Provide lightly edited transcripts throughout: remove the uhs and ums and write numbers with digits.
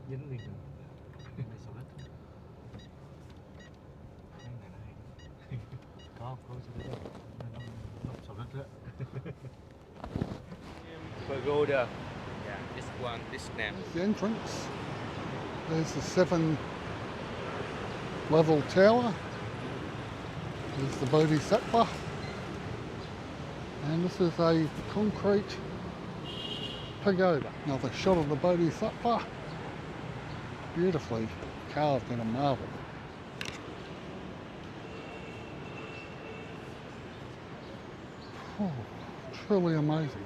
dính liền rồi. Đây sầu lít. Cái này nó hay. Có sầu lít đâu. Nó sầu lít đó. Pagoda. Yeah, this one, this name. There's the entrance. There's the 7-level tower. There's the Bodhisattva. And this is a concrete pagoda. Another shot of the Bodhisattva. Beautifully carved in a marble. Oh, truly amazing.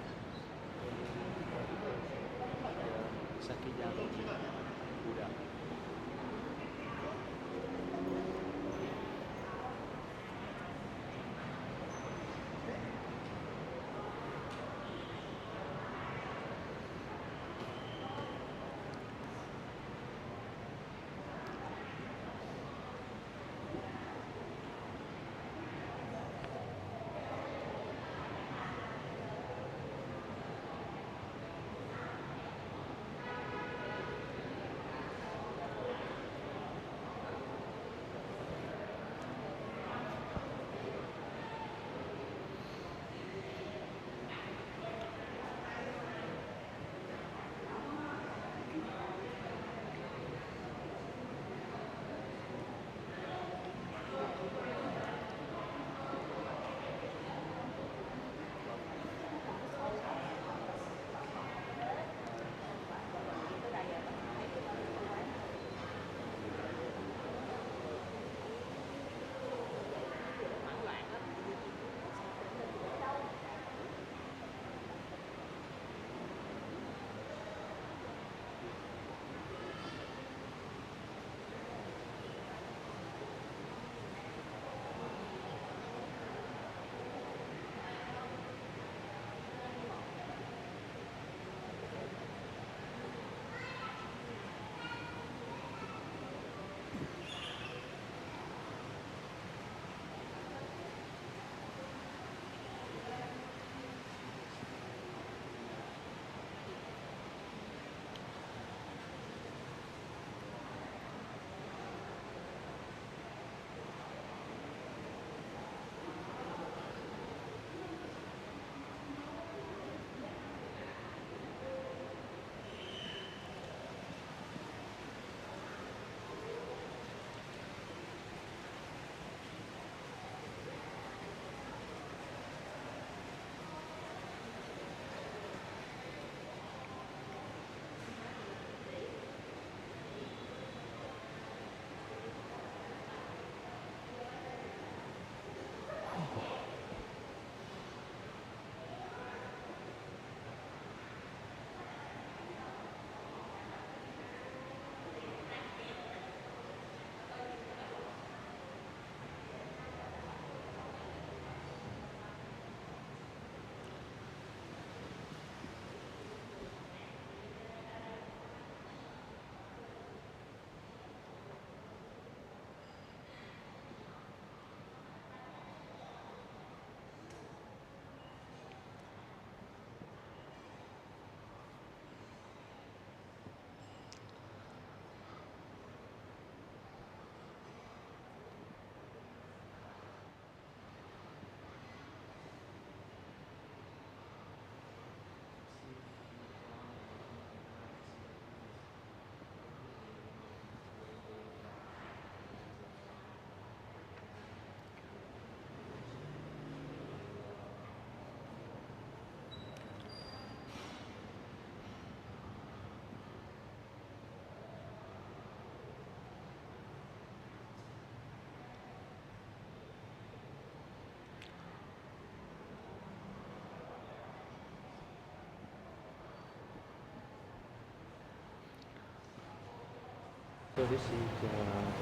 So this is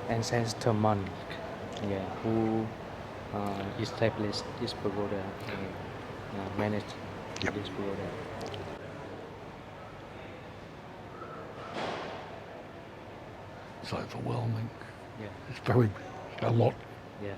ancestor monk, yeah, who established this pagoda and managed this pagoda. It's overwhelming. Yeah. It's very, a lot. Yeah.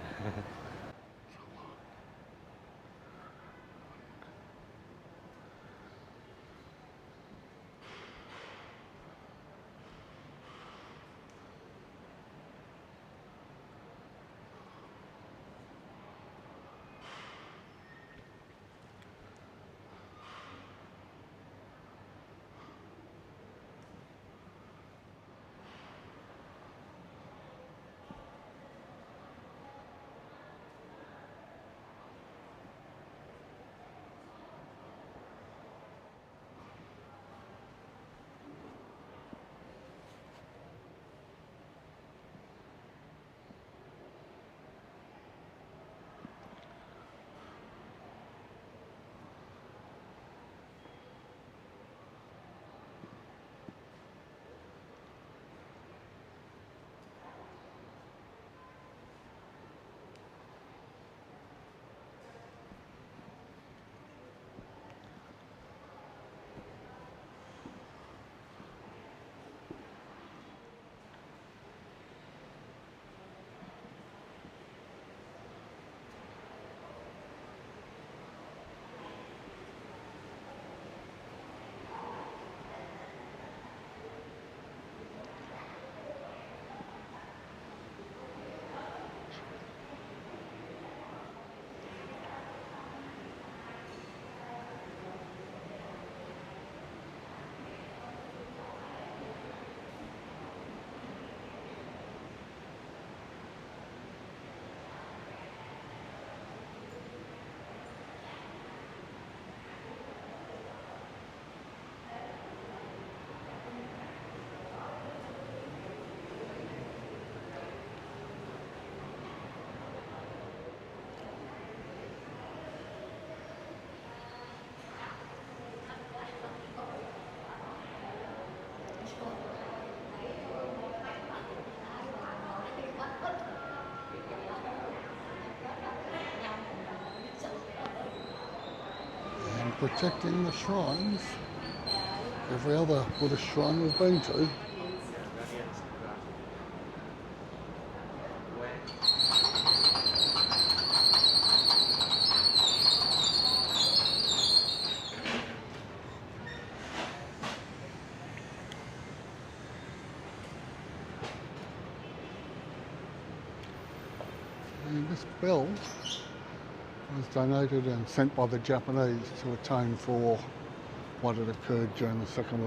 protecting the shrines. Every other Buddhist shrine we've been to. And this bell was donated and sent by the Japanese to atone for what had occurred during the Second World War.